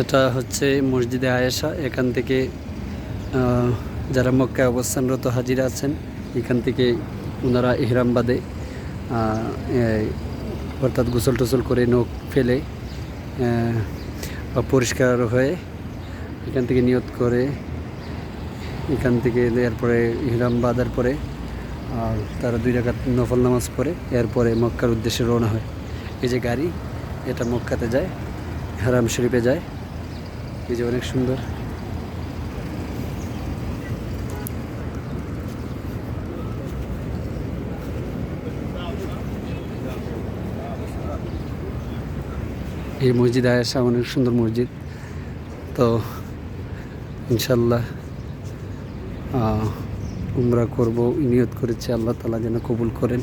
এটা হচ্ছে মসজিদে আয়েশা। এখান থেকে যারা মক্কায় অবস্থানরত হাজিরা আছেন, এখান থেকে ওনারা ইহরাম বাঁধে, অর্থাৎ গোসল টোসল করে নখ ফেলে বা পরিষ্কার হয়ে এখান থেকে নিয়ত করে, এখান থেকে এরপরে ইহরাম বাঁধার পরে আর তারা 2 রাকাত নফল নামাজ পড়ে এরপরে মক্কার উদ্দেশ্যে রওনা হয়। এই যে গাড়ি, এটা মক্কাতে যায়, হারাম শরীফে যায়। এই যে অনেক সুন্দর। এই মসজিদ আয়েশা অনেক সুন্দর মসজিদ। তো ইনশাল্লাহ উমরা করব, নিয়ত করেছি, আল্লাহ তাআলা যেন কবুল করেন।